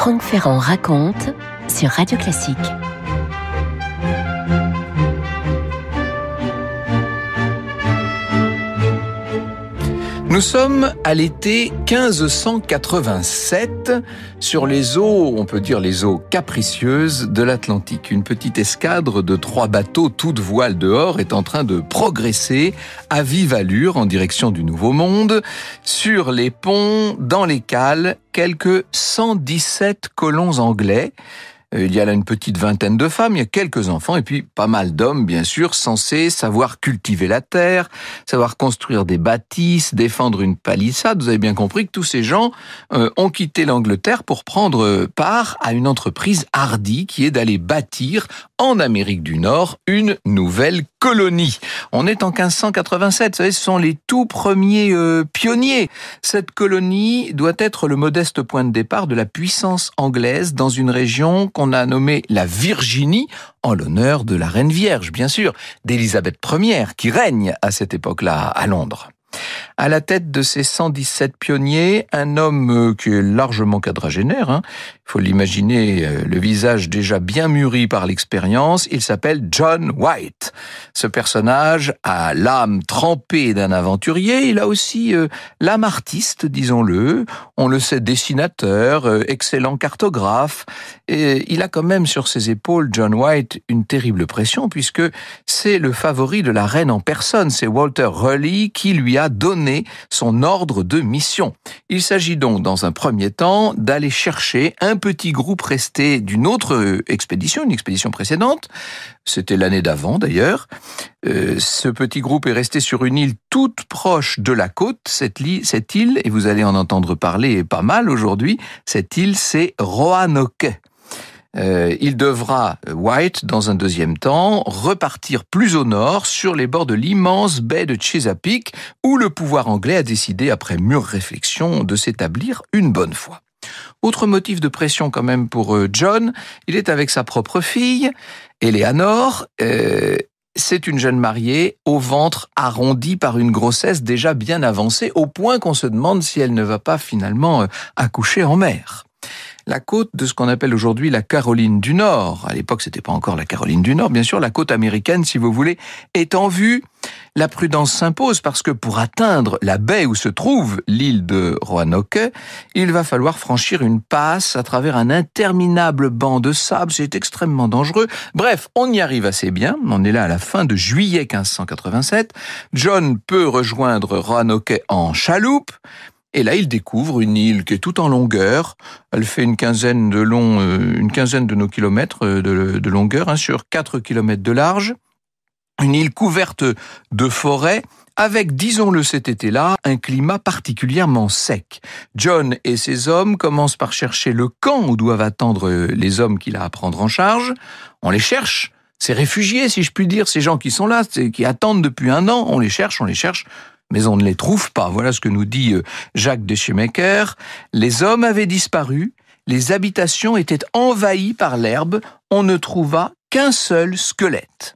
Franck Ferrand raconte sur Radio Classique. Nous sommes à l'été 1587 sur les eaux, on peut dire les eaux capricieuses de l'Atlantique. Une petite escadre de 3 bateaux, toutes voiles dehors, est en train de progresser à vive allure en direction du Nouveau Monde. Sur les ponts, dans les cales, quelques 117 colons anglais. Il y a là une petite vingtaine de femmes, il y a quelques enfants et puis pas mal d'hommes, bien sûr, censés savoir cultiver la terre, savoir construire des bâtisses, défendre une palissade. Vous avez bien compris que tous ces gens ont quitté l'Angleterre pour prendre part à une entreprise hardie qui est d'aller bâtir en Amérique du Nord une nouvelle colonie. On est en 1587, vous savez, ce sont les tout premiers pionniers. Cette colonie doit être le modeste point de départ de la puissance anglaise dans une région qu'on a nommée la Virginie, en l'honneur de la Reine Vierge, bien sûr, d'Élisabeth Ier, qui règne à cette époque-là à Londres. À la tête de ces 117 pionniers, un homme qui est largement quadragénaire, il faut l'imaginer, le visage déjà bien mûri par l'expérience, il s'appelle John White. Ce personnage a l'âme trempée d'un aventurier, il a aussi l'âme artiste, disons-le, on le sait dessinateur, excellent cartographe, et il a quand même sur ses épaules, John White, une terrible pression, puisque c'est le favori de la reine en personne, c'est Walter Raleigh qui lui a donné son ordre de mission. Il s'agit donc, dans un premier temps, d'aller chercher un petit groupe resté d'une autre expédition, une expédition précédente. C'était l'année d'avant, d'ailleurs. Ce petit groupe est resté sur une île toute proche de la côte. Cette île, et vous allez en entendre parler pas mal aujourd'hui, cette île, c'est Roanoke. Il devra, White, dans un deuxième temps, repartir plus au nord sur les bords de l'immense baie de Chesapeake, où le pouvoir anglais a décidé, après mûre réflexion, de s'établir une bonne fois. Autre motif de pression quand même pour John, il est avec sa propre fille, Eleanor. C'est une jeune mariée au ventre arrondi par une grossesse déjà bien avancée, au point qu'on se demande si elle ne va pas finalement accoucher en mer. La côte de ce qu'on appelle aujourd'hui la Caroline du Nord, à l'époque c'était pas encore la Caroline du Nord, bien sûr, la côte américaine, si vous voulez, est en vue. La prudence s'impose parce que pour atteindre la baie où se trouve l'île de Roanoke, il va falloir franchir une passe à travers un interminable banc de sable, c'est extrêmement dangereux. Bref, on y arrive assez bien, on est là à la fin de juillet 1587. John peut rejoindre Roanoke en chaloupe. Et là, il découvre une île qui est tout en longueur. Elle fait une quinzaine de nos kilomètres de longueur, sur 4 kilomètres de large. Une île couverte de forêts, avec, disons-le cet été-là, un climat particulièrement sec. John et ses hommes commencent par chercher le camp où doivent attendre les hommes qu'il a à prendre en charge. On les cherche. Ces réfugiés, si je puis dire, ces gens qui sont là, qui attendent depuis un an, on les cherche, mais on ne les trouve pas. Voilà ce que nous dit Jacques de Schemaker. Les hommes avaient disparu, les habitations étaient envahies par l'herbe, on ne trouva qu'un seul squelette.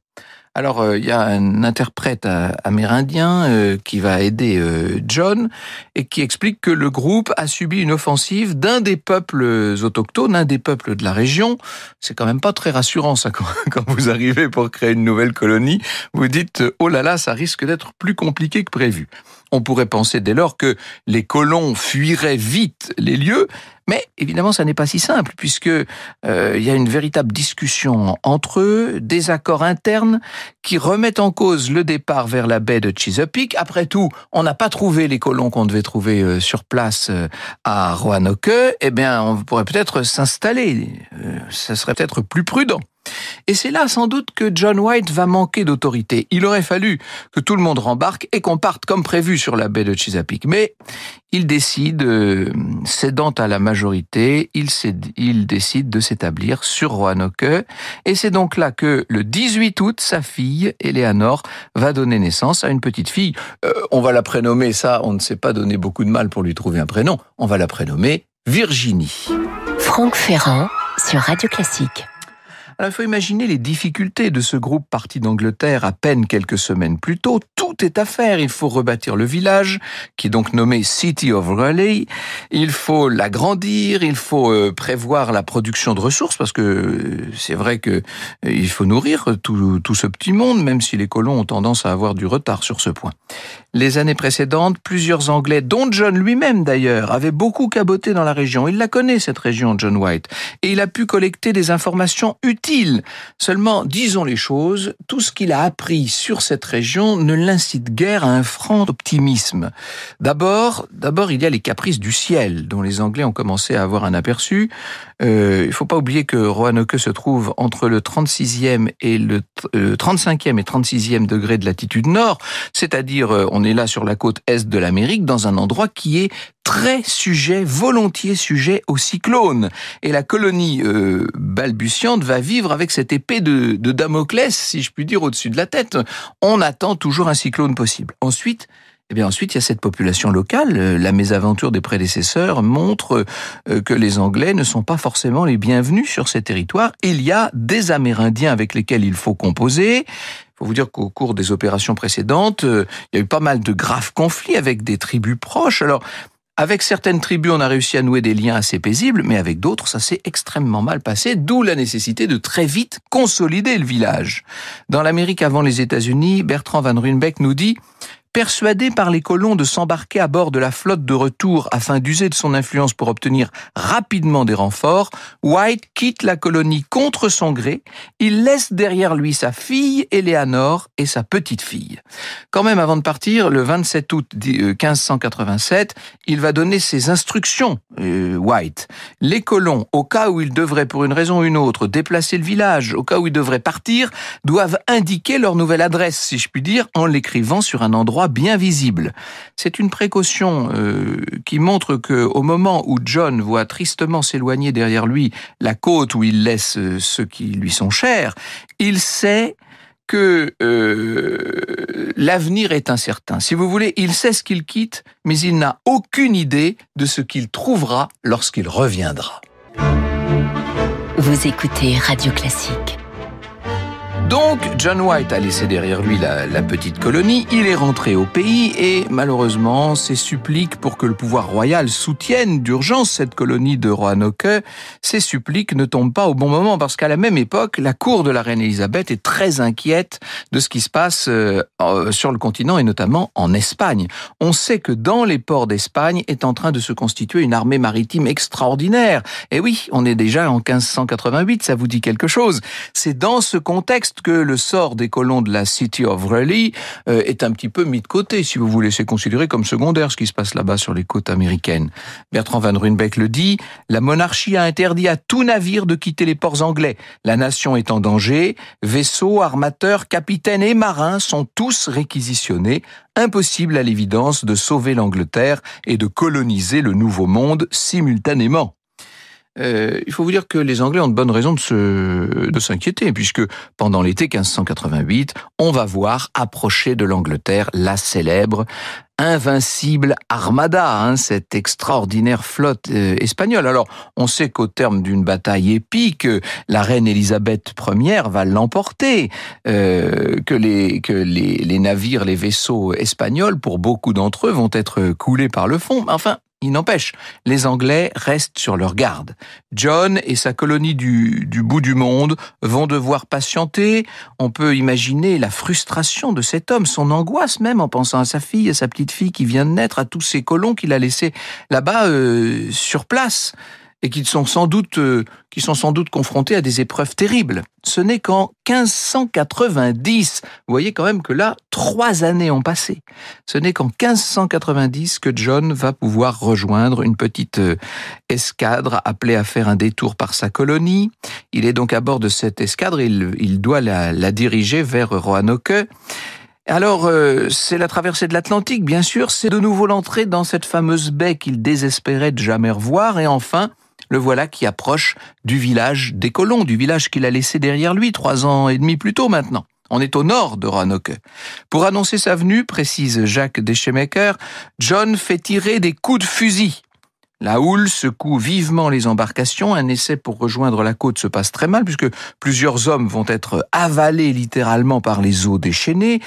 Alors, il y a un interprète amérindien qui va aider John et qui explique que le groupe a subi une offensive d'un des peuples autochtones, un des peuples de la région. C'est quand même pas très rassurant, ça, quand vous arrivez pour créer une nouvelle colonie. Vous dites, oh là là, ça risque d'être plus compliqué que prévu. On pourrait penser dès lors que les colons fuiraient vite les lieux, mais évidemment, ça n'est pas si simple, puisque y a une véritable discussion entre eux, des accords internes qui remettent en cause le départ vers la baie de Chesapeake. Après tout, on n'a pas trouvé les colons qu'on devait trouver sur place à Roanoke. Eh bien, on pourrait peut-être s'installer. Ça serait peut-être plus prudent. Et c'est là sans doute que John White va manquer d'autorité. Il aurait fallu que tout le monde rembarque et qu'on parte comme prévu sur la baie de Chesapeake. Mais il décide, cédant à la majorité, il décide de s'établir sur Roanoke. Et c'est donc là que le 18 août, sa fille, Eleanor, va donner naissance à une petite fille. On va la prénommer, ça, on ne s'est pas donné beaucoup de mal pour lui trouver un prénom. On va la prénommer Virginie. Franck Ferrand sur Radio Classique. Alors, il faut imaginer les difficultés de ce groupe parti d'Angleterre à peine quelques semaines plus tôt. Tout est à faire. Il faut rebâtir le village, qui est donc nommé City of Raleigh. Il faut l'agrandir, il faut prévoir la production de ressources, parce que c'est vrai que il faut nourrir tout ce petit monde, même si les colons ont tendance à avoir du retard sur ce point. Les années précédentes, plusieurs Anglais, dont John lui-même d'ailleurs, avaient beaucoup caboté dans la région. Il la connaît, cette région, John White, et il a pu collecter des informations utiles. Seulement, disons les choses, tout ce qu'il a appris sur cette région ne l'incite guère à un franc optimisme. D'abord, il y a les caprices du ciel, dont les Anglais ont commencé à avoir un aperçu. Il ne faut pas oublier que Roanoke se trouve entre le 36e et le 35e et 36e degré de latitude nord, c'est-à-dire on est là sur la côte est de l'Amérique, dans un endroit qui est très volontiers sujet aux cyclones. Et la colonie balbutiante va vivre avec cette épée de Damoclès, si je puis dire, au-dessus de la tête. On attend toujours un cyclone possible. Ensuite, il y a cette population locale. La mésaventure des prédécesseurs montre que les Anglais ne sont pas forcément les bienvenus sur ces territoires. Il y a des Amérindiens avec lesquels il faut composer. Il faut vous dire qu'au cours des opérations précédentes, il y a eu pas mal de graves conflits avec des tribus proches. Alors, avec certaines tribus, on a réussi à nouer des liens assez paisibles, mais avec d'autres, ça s'est extrêmement mal passé, d'où la nécessité de très vite consolider le village. Dans l'Amérique avant les États-Unis, Bertrand Van Ruynbeck nous dit: persuadé par les colons de s'embarquer à bord de la flotte de retour afin d'user de son influence pour obtenir rapidement des renforts, White quitte la colonie contre son gré. Il laisse derrière lui sa fille Éléanore et sa petite-fille. Quand même, avant de partir, le 27 août 1587, il va donner ses instructions, White. Les colons, au cas où ils devraient pour une raison ou une autre déplacer le village, au cas où ils devraient partir, doivent indiquer leur nouvelle adresse, si je puis dire, en l'écrivant sur un endroit bien visible. C'est une précaution qui montre que au moment où John voit tristement s'éloigner derrière lui la côte où il laisse ceux qui lui sont chers, il sait que l'avenir est incertain. Si vous voulez, il sait ce qu'il quitte, mais il n'a aucune idée de ce qu'il trouvera lorsqu'il reviendra. Vous écoutez Radio Classique. Donc, John White a laissé derrière lui la petite colonie, il est rentré au pays et malheureusement, ses suppliques pour que le pouvoir royal soutienne d'urgence cette colonie de Roanoke, ces suppliques ne tombent pas au bon moment parce qu'à la même époque, la cour de la reine Élisabeth est très inquiète de ce qui se passe sur le continent et notamment en Espagne. On sait que dans les ports d'Espagne est en train de se constituer une armée maritime extraordinaire. Et oui, on est déjà en 1588, ça vous dit quelque chose. C'est dans ce contexte que le sort des colons de la City of Raleigh est un petit peu mis de côté, si vous voulez. C'est considéré comme secondaire ce qui se passe là-bas sur les côtes américaines. Bertrand Van Ruynbeck le dit, la monarchie a interdit à tout navire de quitter les ports anglais. La nation est en danger, vaisseaux, armateurs, capitaines et marins sont tous réquisitionnés. Impossible à l'évidence de sauver l'Angleterre et de coloniser le Nouveau Monde simultanément. Il faut vous dire que les Anglais ont de bonnes raisons de s'inquiéter, puisque pendant l'été 1588, on va voir approcher de l'Angleterre la célèbre invincible Armada, cette extraordinaire flotte espagnole. Alors, on sait qu'au terme d'une bataille épique, la reine Élisabeth Ier va l'emporter, que les navires, les vaisseaux espagnols, pour beaucoup d'entre eux, vont être coulés par le fond. Enfin, il n'empêche, les Anglais restent sur leur garde. John et sa colonie du bout du monde vont devoir patienter. On peut imaginer la frustration de cet homme, son angoisse même en pensant à sa fille, à sa petite fille qui vient de naître, à tous ces colons qu'il a laissés là-bas sur place et qui sont sans doute confrontés à des épreuves terribles. Ce n'est qu'en 1590, vous voyez quand même que là, 3 années ont passé. Ce n'est qu'en 1590 que John va pouvoir rejoindre une petite escadre appelée à faire un détour par sa colonie. Il est donc à bord de cette escadre et il doit la diriger vers Roanoke. Alors, c'est la traversée de l'Atlantique, bien sûr. C'est de nouveau l'entrée dans cette fameuse baie qu'il désespérait de jamais revoir. Et enfin, le voilà qui approche du village des colons, du village qu'il a laissé derrière lui 3 ans et demi plus tôt maintenant. On est au nord de Roanoke. Pour annoncer sa venue, précise Jacques Deschemaker, John fait tirer des coups de fusil. La houle secoue vivement les embarcations. Un essai pour rejoindre la côte se passe très mal puisque plusieurs hommes vont être avalés littéralement par les eaux déchaînées.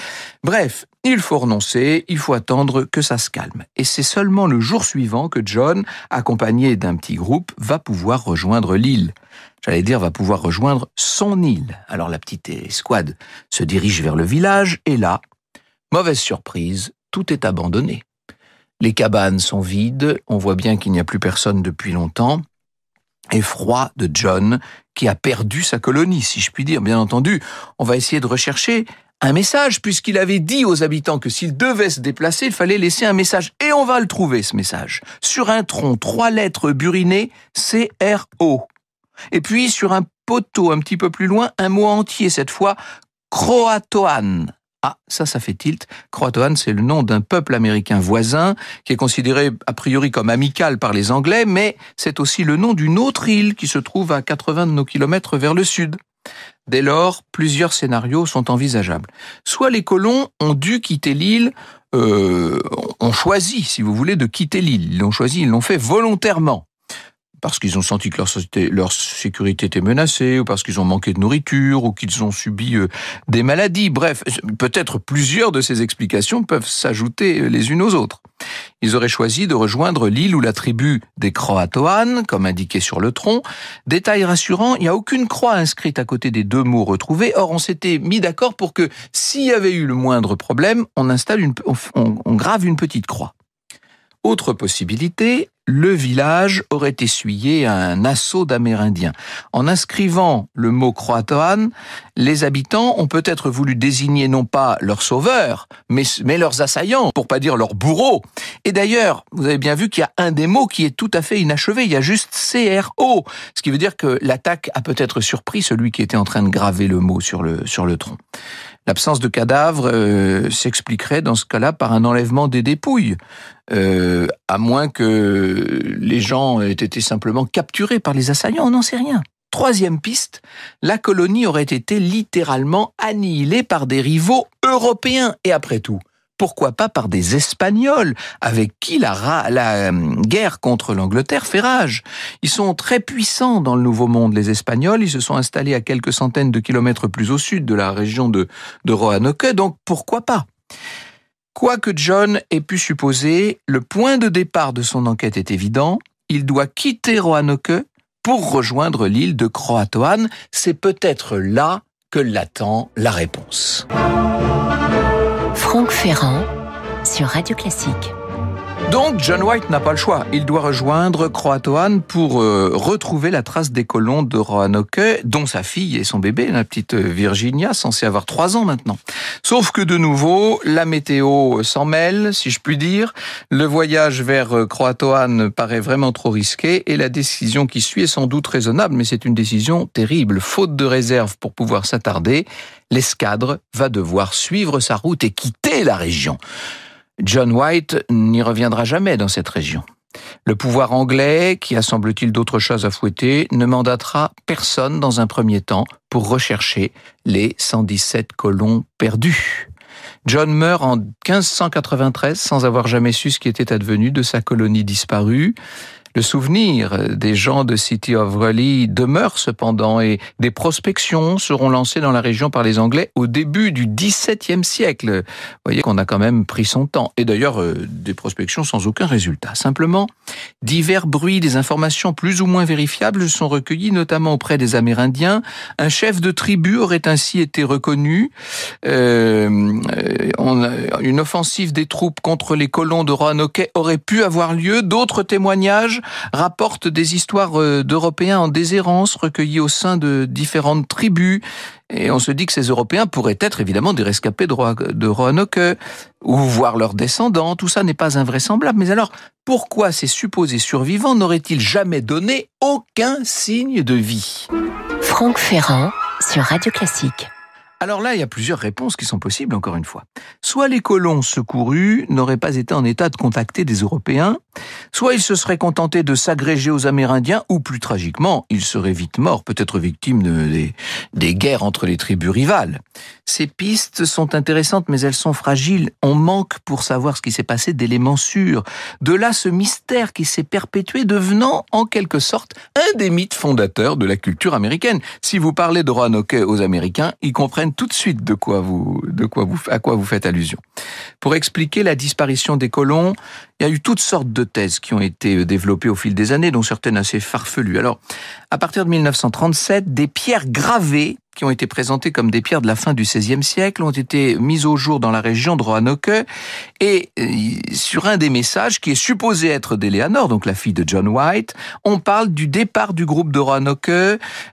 Bref, il faut renoncer, il faut attendre que ça se calme. Et c'est seulement le jour suivant que John, accompagné d'un petit groupe, va pouvoir rejoindre l'île. Va pouvoir rejoindre son île. Alors la petite escouade se dirige vers le village et là, mauvaise surprise, tout est abandonné. Les cabanes sont vides, on voit bien qu'il n'y a plus personne depuis longtemps. Effroi de John, qui a perdu sa colonie, si je puis dire. Bien entendu, on va essayer de rechercher un message, puisqu'il avait dit aux habitants que s'ils devaient se déplacer, il fallait laisser un message. Et on va le trouver, ce message. Sur un tronc, 3 lettres burinées, C-R-O. Et puis, sur un poteau un petit peu plus loin, un mot entier, cette fois, Croatoan. Ah, ça fait tilt. Croatoan, c'est le nom d'un peuple américain voisin qui est considéré a priori comme amical par les Anglais, mais c'est aussi le nom d'une autre île qui se trouve à 80 de nos kilomètres vers le sud. Dès lors, plusieurs scénarios sont envisageables. Soit les colons ont dû quitter l'île, ont choisi, si vous voulez, de quitter l'île. Ils l'ont choisi, ils l'ont fait volontairement. Parce qu'ils ont senti que leur sécurité était menacée, ou parce qu'ils ont manqué de nourriture, ou qu'ils ont subi des maladies. Bref, peut-être plusieurs de ces explications peuvent s'ajouter les unes aux autres. Ils auraient choisi de rejoindre l'île où la tribu des Croatoan, comme indiqué sur le tronc. Détail rassurant, il n'y a aucune croix inscrite à côté des 2 mots retrouvés. Or, on s'était mis d'accord pour que, s'il y avait eu le moindre problème, on grave une petite croix. Autre possibilité, le village aurait essuyé un assaut d'Amérindiens. En inscrivant le mot Croatoan, les habitants ont peut-être voulu désigner non pas leurs sauveurs, mais leurs assaillants, pour pas dire leurs bourreaux. Et d'ailleurs, vous avez bien vu qu'il y a un des mots qui est tout à fait inachevé, il y a juste C-R-O, ce qui veut dire que l'attaque a peut-être surpris celui qui était en train de graver le mot sur le tronc. L'absence de cadavres s'expliquerait dans ce cas-là par un enlèvement des dépouilles, à moins que les gens aient été simplement capturés par les assaillants, on n'en sait rien. Troisième piste, la colonie aurait été littéralement annihilée par des rivaux européens. Et après tout, pourquoi pas par des Espagnols, avec qui la guerre contre l'Angleterre fait rage. Ils sont très puissants dans le Nouveau Monde, les Espagnols. Ils se sont installés à quelques centaines de kilomètres plus au sud de la région de Roanoke, donc pourquoi pas? Quoi que John ait pu supposer, le point de départ de son enquête est évident. Il doit quitter Roanoke pour rejoindre l'île de Croatoan. C'est peut-être là que l'attend la réponse. Franck Ferrand sur Radio Classique. Donc, John White n'a pas le choix. Il doit rejoindre Croatoan pour retrouver la trace des colons de Roanoke, dont sa fille et son bébé, la petite Virginia, censée avoir 3 ans maintenant. Sauf que de nouveau, la météo s'en mêle, si je puis dire. Le voyage vers Croatoan paraît vraiment trop risqué et la décision qui suit est sans doute raisonnable, mais c'est une décision terrible. Faute de réserve pour pouvoir s'attarder, l'escadre va devoir suivre sa route et quitter la région. John White n'y reviendra jamais dans cette région. Le pouvoir anglais, qui a semble-t-il d'autres choses à fouetter, ne mandatera personne dans un premier temps pour rechercher les 117 colons perdus. John meurt en 1593 sans avoir jamais su ce qui était advenu de sa colonie disparue. Le souvenir des gens de City of Raleigh demeure cependant et des prospections seront lancées dans la région par les Anglais au début du XVIIe siècle. Vous voyez qu'on a quand même pris son temps. Et d'ailleurs, des prospections sans aucun résultat. Simplement, divers bruits, des informations plus ou moins vérifiables sont recueillis, notamment auprès des Amérindiens. Un chef de tribu aurait ainsi été reconnu. Une offensive des troupes contre les colons de Roanoke aurait pu avoir lieu. D'autres témoignages rapportent des histoires d'Européens en déshérence recueillis au sein de différentes tribus. Et on se dit que ces Européens pourraient être évidemment des rescapés de Roanoke ou voir leurs descendants. Tout ça n'est pas invraisemblable. Mais alors, pourquoi ces supposés survivants n'auraient-ils jamais donné aucun signe de vie? Franck Ferrand sur Radio Classique. Alors là, il y a plusieurs réponses qui sont possibles, encore une fois. Soit les colons secourus n'auraient pas été en état de contacter des Européens, Soit ils se seraient contentés de s'agréger aux Amérindiens, ou plus tragiquement, ils seraient vite morts, peut-être victimes des guerres entre les tribus rivales. Ces pistes sont intéressantes, mais elles sont fragiles. On manque pour savoir ce qui s'est passé d'éléments sûrs. De là ce mystère qui s'est perpétué, devenant en quelque sorte un des mythes fondateurs de la culture américaine. Si vous parlez de Roanoke aux Américains, ils comprennent tout de suite à quoi vous faites allusion. Pour expliquer la disparition des colons, il y a eu toutes sortes de thèses qui ont été développées au fil des années, dont certaines assez farfelues. Alors, à partir de 1937, des pierres gravées, qui ont été présentées comme des pierres de la fin du XVIe siècle, ont été mises au jour dans la région de Roanoke. Et sur un des messages, qui est supposé être d'Eleanor, donc la fille de John White, on parle du départ du groupe de Roanoke,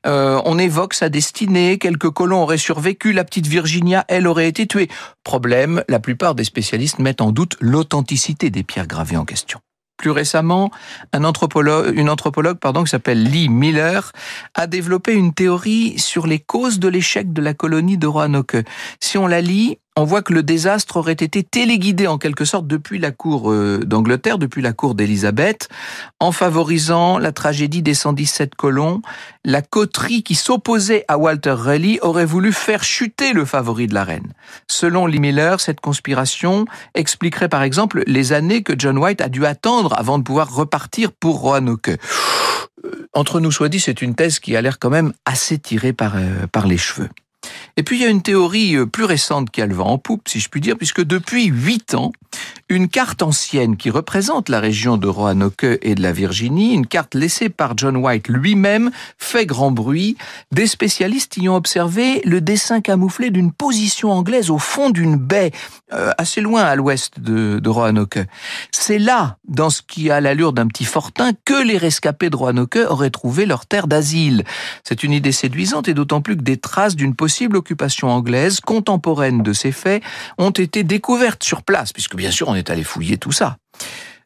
on évoque sa destinée, quelques colons auraient survécu, la petite Virginia, elle, aurait été tuée. Problème, la plupart des spécialistes mettent en doute l'authenticité des pierres gravées en question. Plus récemment, une anthropologue qui s'appelle Lee Miller a développé une théorie sur les causes de l'échec de la colonie de Roanoke. Si on la lit, on voit que le désastre aurait été téléguidé en quelque sorte depuis la cour d'Angleterre, depuis la cour d'Élisabeth, en favorisant la tragédie des 117 colons. La coterie qui s'opposait à Walter Raleigh aurait voulu faire chuter le favori de la reine. Selon Lee Miller, cette conspiration expliquerait par exemple les années que John White a dû attendre avant de pouvoir repartir pour Roanoke. Entre nous soit dit, c'est une thèse qui a l'air quand même assez tirée par les cheveux. Et puis il y a une théorie plus récente qui a le vent en poupe, si je puis dire, puisque depuis 8 ans, une carte ancienne qui représente la région de Roanoke et de la Virginie, une carte laissée par John White lui-même, fait grand bruit. Des spécialistes y ont observé le dessin camouflé d'une position anglaise au fond d'une baie, assez loin à l'ouest de Roanoke. C'est là, dans ce qui a l'allure d'un petit fortin, que les rescapés de Roanoke auraient trouvé leur terre d'asile. C'est une idée séduisante, et d'autant plus que des traces d'une possible occupation anglaise contemporaine de ces faits ont été découvertes sur place, puisque bien sûr on est allé fouiller tout ça.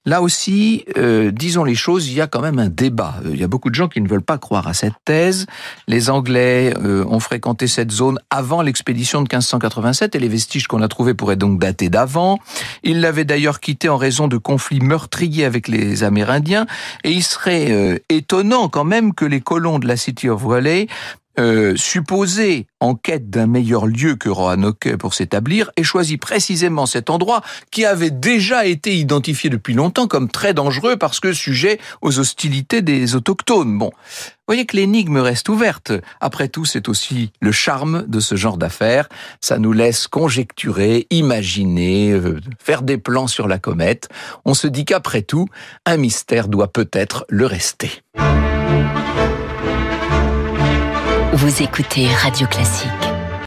Là aussi, disons les choses, il y a quand même un débat. Il y a beaucoup de gens qui ne veulent pas croire à cette thèse. Les Anglais ont fréquenté cette zone avant l'expédition de 1587 et les vestiges qu'on a trouvés pourraient donc dater d'avant. Ils l'avaient d'ailleurs quitté en raison de conflits meurtriers avec les Amérindiens, et il serait étonnant quand même que les colons de la City of Raleigh, supposés en quête d'un meilleur lieu que Roanoke pour s'établir, ait choisi précisément cet endroit qui avait déjà été identifié depuis longtemps comme très dangereux parce que sujet aux hostilités des autochtones. Bon, vous voyez que l'énigme reste ouverte. Après tout, c'est aussi le charme de ce genre d'affaires. Ça nous laisse conjecturer, imaginer, faire des plans sur la comète. On se dit qu'après tout, un mystère doit peut-être le rester. Vous écoutez Radio Classique.